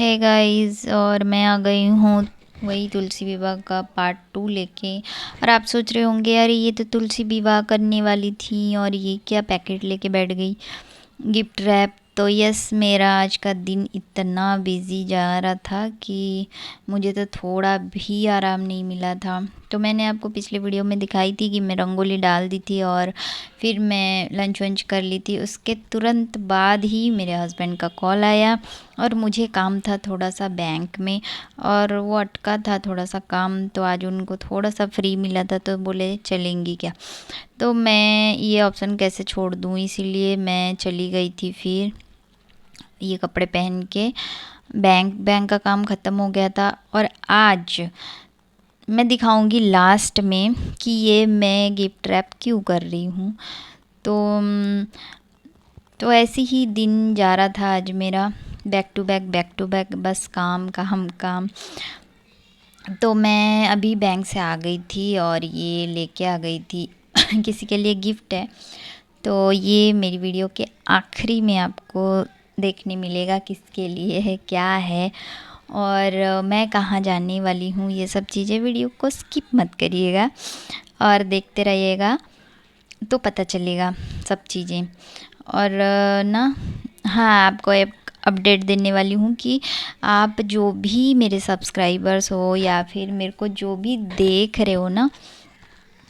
है गाइस, और मैं आ गई हूँ वही तुलसी विवाह का पार्ट 2 लेके। और आप सोच रहे होंगे यार ये तो तुलसी विवाह करने वाली थी और ये क्या पैकेट लेके बैठ गई गिफ्ट रैप। तो यस, मेरा आज का दिन इतना बिज़ी जा रहा था कि मुझे तो थोड़ा भी आराम नहीं मिला था। तो मैंने आपको पिछले वीडियो में दिखाई थी कि मैं रंगोली डाल दी थी और फिर मैं लंच वंच कर ली थी। उसके तुरंत बाद ही मेरे हस्बैंड का कॉल आया और मुझे काम था थोड़ा सा बैंक में, और वो अटका था थोड़ा सा काम। तो आज उनको थोड़ा सा फ्री मिला था तो बोले चलेंगी क्या। तो मैं ये ऑप्शन कैसे छोड़ दूँ, इसीलिए मैं चली गई थी। फिर ये कपड़े पहन के बैंक का काम ख़त्म हो गया था। और आज मैं दिखाऊंगी लास्ट में कि ये मैं गिफ्ट रैप क्यों कर रही हूँ। तो तो ऐसे ही दिन जा रहा था आज मेरा, बैक टू बैक, बस काम काम काम। तो मैं अभी बैंक से आ गई थी और ये लेके आ गई थी किसी के लिए गिफ्ट है। तो ये मेरी वीडियो के आखिरी में आपको देखने मिलेगा किसके लिए है, क्या है, और मैं कहाँ जाने वाली हूँ। ये सब चीज़ें, वीडियो को स्किप मत करिएगा और देखते रहिएगा तो पता चलेगा सब चीज़ें। और ना, हाँ, आपको एक अपडेट देने वाली हूँ कि आप जो भी मेरे सब्सक्राइबर्स हो या फिर मेरे को जो भी देख रहे हो ना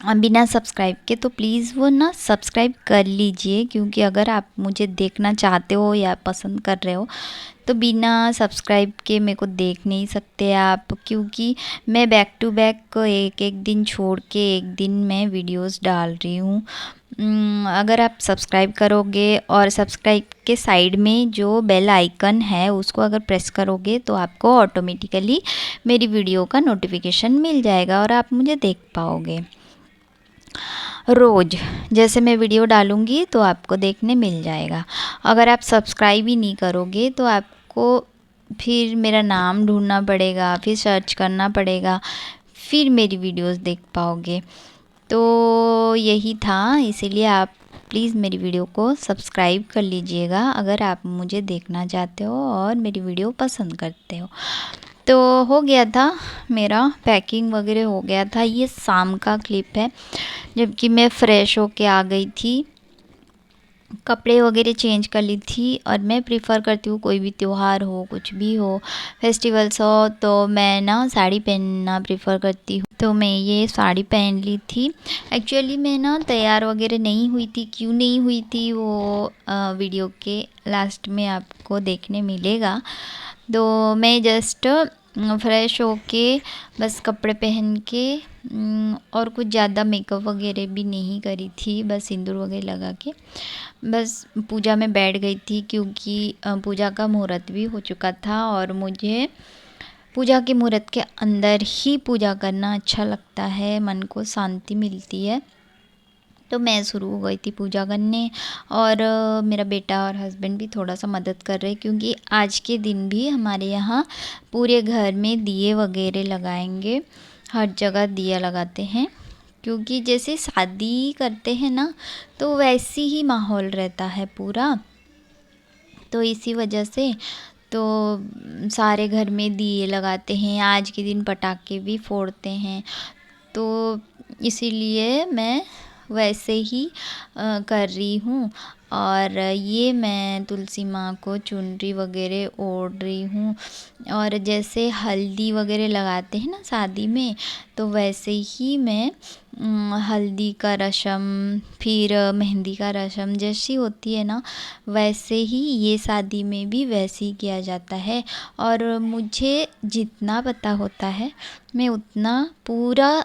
बिना सब्सक्राइब के, तो प्लीज़ वो ना सब्सक्राइब कर लीजिए। क्योंकि अगर आप मुझे देखना चाहते हो या पसंद कर रहे हो तो बिना सब्सक्राइब के मेरे को देख नहीं सकते आप। क्योंकि मैं बैक टू बैक एक एक दिन छोड़ के एक दिन मैं वीडियोस डाल रही हूँ। अगर आप सब्सक्राइब करोगे और सब्सक्राइब के साइड में जो बेल आइकन है उसको अगर प्रेस करोगे तो आपको ऑटोमेटिकली मेरी वीडियो का नोटिफिकेशन मिल जाएगा और आप मुझे देख पाओगे रोज़। जैसे मैं वीडियो डालूँगी तो आपको देखने मिल जाएगा। अगर आप सब्सक्राइब ही नहीं करोगे तो आपको फिर मेरा नाम ढूंढना पड़ेगा, फिर सर्च करना पड़ेगा, फिर मेरी वीडियोस देख पाओगे। तो यही था, इसीलिए आप प्लीज़ मेरी वीडियो को सब्सक्राइब कर लीजिएगा अगर आप मुझे देखना चाहते हो और मेरी वीडियो पसंद करते हो। तो हो गया था मेरा पैकिंग वगैरह हो गया था। ये शाम का क्लिप है जबकि मैं फ़्रेश होके आ गई थी, कपड़े वगैरह चेंज कर ली थी। और मैं प्रिफ़र करती हूँ कोई भी त्यौहार हो, कुछ भी हो, फेस्टिवल्स हो, तो मैं ना साड़ी पहनना प्रिफ़र करती हूँ। तो मैं ये साड़ी पहन ली थी। एक्चुअली मैं ना तैयार वगैरह नहीं हुई थी। क्यों नहीं हुई थी वो वीडियो के लास्ट में आपको देखने मिलेगा। तो मैं जस्ट फ्रेश होके बस कपड़े पहन के और कुछ ज़्यादा मेकअप वगैरह भी नहीं करी थी, बस सिंदूर वगैरह लगा के बस पूजा में बैठ गई थी। क्योंकि पूजा का मुहूर्त भी हो चुका था और मुझे पूजा के मुहूर्त के अंदर ही पूजा करना अच्छा लगता है, मन को शांति मिलती है। तो मैं शुरू हो गई थी पूजा करने और मेरा बेटा और हस्बैंड भी थोड़ा सा मदद कर रहे, क्योंकि आज के दिन भी हमारे यहाँ पूरे घर में दिए वगैरह लगाएंगे, हर जगह दिया लगाते हैं। क्योंकि जैसे शादी करते हैं ना तो वैसी ही माहौल रहता है पूरा। तो इसी वजह से तो सारे घर में दिए लगाते हैं, आज के दिन पटाखे भी फोड़ते हैं। तो इसीलिए मैं वैसे ही कर रही हूँ। और ये मैं तुलसी माँ को चुनरी वगैरह ओढ़ रही हूँ। और जैसे हल्दी वगैरह लगाते हैं ना शादी में, तो वैसे ही मैं हल्दी का रस्म, फिर मेहंदी का रस्म जैसी होती है ना, वैसे ही ये शादी में भी वैसे ही किया जाता है। और मुझे जितना पता होता है मैं उतना पूरा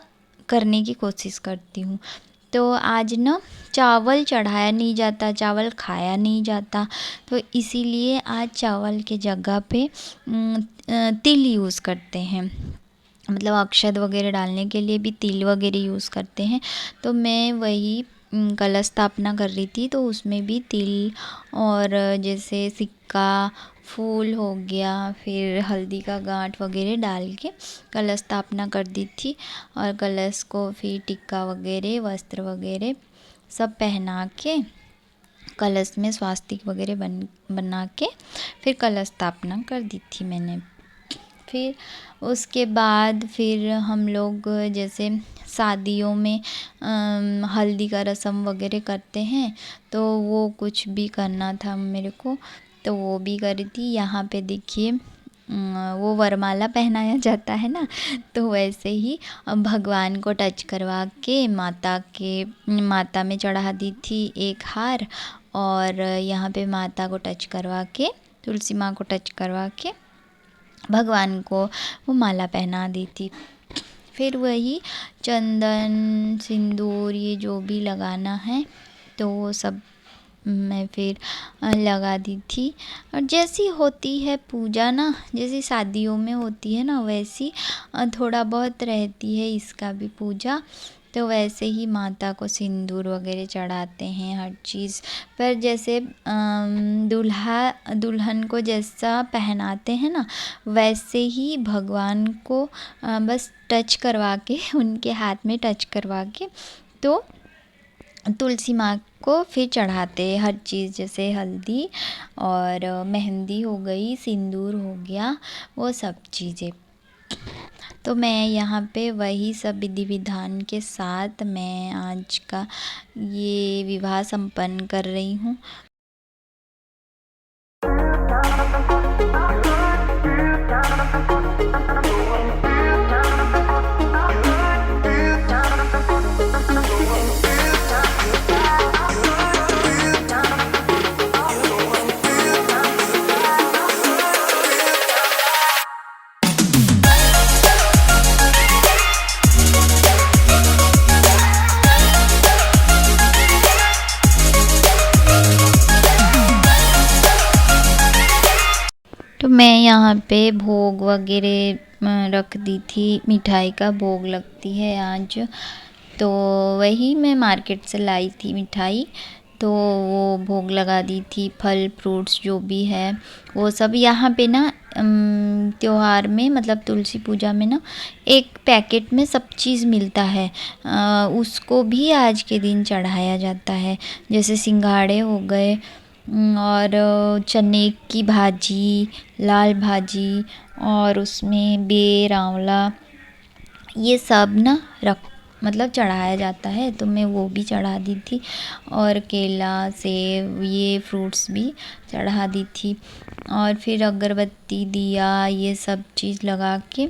करने की कोशिश करती हूँ। तो आज ना चावल चढ़ाया नहीं जाता, चावल खाया नहीं जाता, तो इसीलिए आज चावल के जगह पे तिल यूज़ करते हैं। मतलब अक्षत वगैरह डालने के लिए भी तिल वगैरह यूज़ करते हैं। तो मैं वही कलश स्थापना कर रही थी, तो उसमें भी तिल और जैसे सिक्का, फूल हो गया, फिर हल्दी का गांठ वगैरह डाल के कलश स्थापना कर दी थी। और कलश को फिर टिक्का वगैरह, वस्त्र वगैरह सब पहना के कलश में स्वास्तिक वगैरह बना के फिर कलश स्थापना कर दी थी मैंने। फिर उसके बाद फिर हम लोग जैसे शादियों में हल्दी का रस्म वगैरह करते हैं, तो वो कुछ भी करना था मेरे को, तो वो भी करी थी। यहाँ पे देखिए वो वरमाला पहनाया जाता है ना, तो वैसे ही भगवान को टच करवा के माता में चढ़ा दी थी एक हार, और यहाँ पे माता को टच करवा के, तुलसी माँ को टच करवा के भगवान को वो माला पहना दी थी। फिर वही चंदन सिंदूर ये जो भी लगाना है तो वो सब मैं फिर लगा दी थी। और जैसी होती है पूजा ना, जैसी शादियों में होती है ना, वैसी थोड़ा बहुत रहती है इसका भी पूजा। तो वैसे ही माता को सिंदूर वगैरह चढ़ाते हैं हर चीज़ पर, जैसे दुल्हन को जैसा पहनाते हैं ना, वैसे ही भगवान को बस टच करवा के, उनके हाथ में टच करवा के तो तुलसी माँ को फिर चढ़ाते हैं हर चीज़, जैसे हल्दी और मेहंदी हो गई, सिंदूर हो गया, वो सब चीज़ें। तो मैं यहाँ पे वही सब विधि विधान के साथ मैं आज का ये विवाह संपन्न कर रही हूँ। तो मैं यहाँ पे भोग वगैरह रख दी थी, मिठाई का भोग लगती है आज, तो वही मैं मार्केट से लाई थी मिठाई, तो वो भोग लगा दी थी। फल फ्रूट्स जो भी है वो सब यहाँ पे ना त्योहार में, मतलब तुलसी पूजा में ना एक पैकेट में सब चीज़ मिलता है, उसको भी आज के दिन चढ़ाया जाता है। जैसे सिंघाड़े हो गए, और चने की भाजी, लाल भाजी, और उसमें बेर आंवला ये सब ना मतलब चढ़ाया जाता है, तो मैं वो भी चढ़ा दी थी। और केला सेब ये फ्रूट्स भी चढ़ा दी थी। और फिर अगरबत्ती दिया ये सब चीज़ लगा के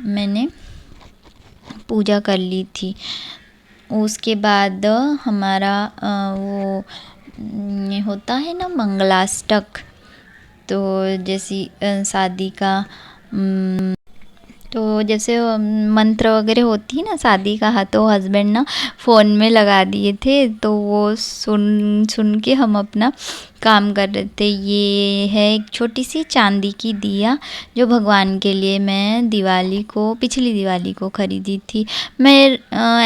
मैंने पूजा कर ली थी। उसके बाद हमारा वो होता है ना मंगलाष्टक, तो जैसी शादी का तो जैसे मंत्र वगैरह होती है ना शादी का, तो हस्बैंड ना फ़ोन में लगा दिए थे, तो वो सुन के हम अपना काम कर रहे थे। ये है एक छोटी सी चांदी की दिया जो भगवान के लिए मैं पिछली दिवाली को ख़रीदी थी। मैं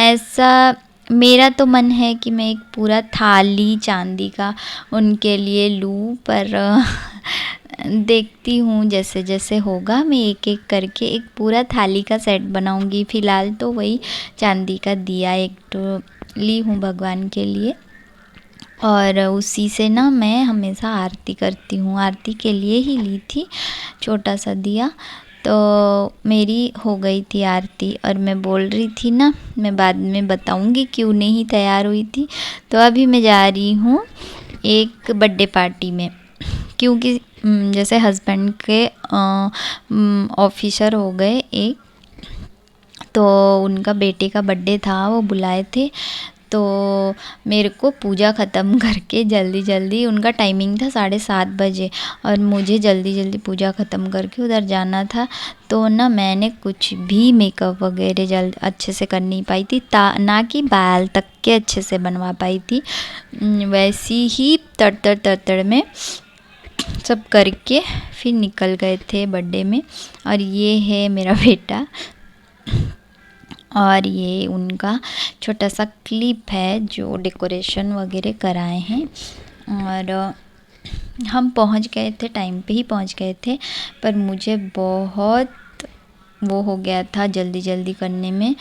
ऐसा मेरा तो मन है कि मैं एक पूरा थाली चांदी का उनके लिए लूँ, पर देखती हूँ जैसे जैसे होगा, मैं एक एक करके एक पूरा थाली का सेट बनाऊँगी। फ़िलहाल तो वही चांदी का दिया एक तो ली हूँ भगवान के लिए, और उसी से ना मैं हमेशा आरती करती हूँ। आरती के लिए ही ली थी छोटा सा दिया, तो मेरी हो गई थी आरती। और मैं बोल रही थी ना, मैं बाद में बताऊँगी क्यों नहीं तैयार हुई थी। तो अभी मैं जा रही हूँ एक बर्थडे पार्टी में, क्योंकि जैसे हस्बैंड के ऑफिसर हो गए एक, तो उनका बेटे का बर्थडे था, वो बुलाए थे। तो मेरे को पूजा ख़त्म करके जल्दी जल्दी, उनका टाइमिंग था 7:30 बजे, और मुझे जल्दी जल्दी पूजा ख़त्म करके उधर जाना था। तो ना मैंने कुछ भी मेकअप वगैरह अच्छे से कर नहीं पाई थी, ना कि बाल तक के अच्छे से बनवा पाई थी। वैसी ही तड़ में सब करके फिर निकल गए थे बर्थडे में। और ये है मेरा बेटा, और ये उनका छोटा सा क्लिप है जो डेकोरेशन वगैरह कराए हैं। और हम पहुंच गए थे, टाइम पे ही पहुंच गए थे, पर मुझे बहुत वो हो गया था जल्दी जल्दी करने में,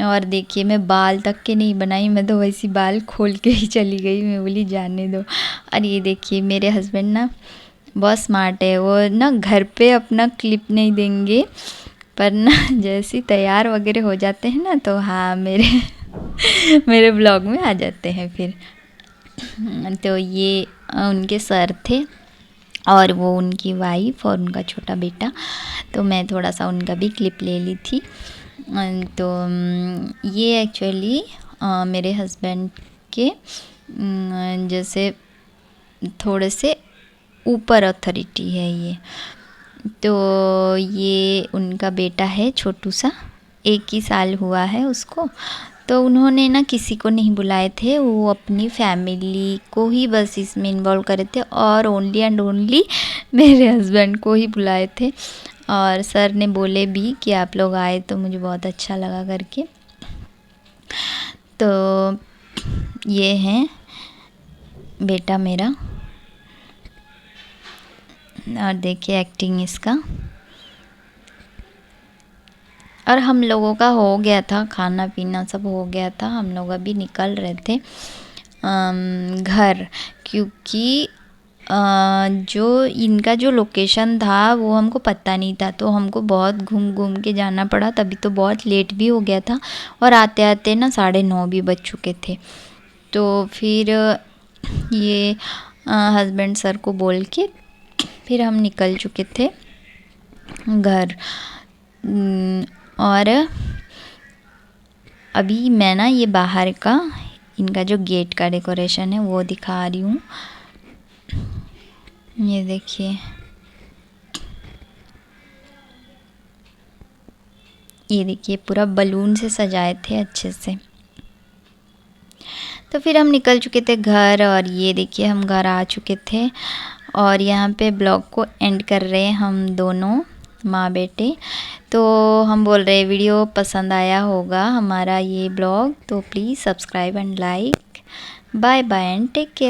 और देखिए मैं बाल तक के नहीं बनाई, मैं तो वैसी बाल खोल के ही चली गई। मैं बोली जाने दो। और ये देखिए मेरे हस्बैंड ना बहुत स्मार्ट है, वो ना घर पे अपना क्लिप नहीं देंगे, पर ना जैसे तैयार वगैरह हो जाते हैं ना तो हाँ मेरे मेरे ब्लॉग में आ जाते हैं फिर। तो ये उनके सर थे और वो उनकी वाइफ और उनका छोटा बेटा। तो मैं थोड़ा सा उनका भी क्लिप ले ली थी। तो ये एक्चुअली मेरे हस्बैंड के जैसे थोड़े से ऊपर अथॉरिटी है ये। तो ये उनका बेटा है छोटू सा, 1 ही साल हुआ है उसको। तो उन्होंने ना किसी को नहीं बुलाए थे, वो अपनी फैमिली को ही बस इसमें इन्वॉल्व करे थे और ओनली एंड ओनली मेरे हस्बैंड को ही बुलाए थे। और सर ने बोले भी कि आप लोग आए तो मुझे बहुत अच्छा लगा करके। तो ये है बेटा मेरा, और देखिए एक्टिंग इसका। और हम लोगों का हो गया था, खाना पीना सब हो गया था, हम लोग अभी निकल रहे थे घर, क्योंकि जो इनका जो लोकेशन था वो हमको पता नहीं था, तो हमको बहुत घूम घूम के जाना पड़ा, तभी तो बहुत लेट भी हो गया था। और आते आते ना 9:30 भी बज चुके थे। तो फिर ये हस्बैंड सर को बोल के फिर हम निकल चुके थे घर। और अभी मैं ना ये बाहर का इनका जो गेट का डेकोरेशन है वो दिखा रही हूँ। ये देखिए, ये देखिए पूरा बलून से सजाए थे अच्छे से। तो फिर हम निकल चुके थे घर, और ये देखिए हम घर आ चुके थे। और यहाँ पे ब्लॉग को एंड कर रहे हैं हम दोनों माँ बेटे। तो हम बोल रहे वीडियो पसंद आया होगा हमारा ये ब्लॉग, तो please subscribe and like. Bye bye and take care.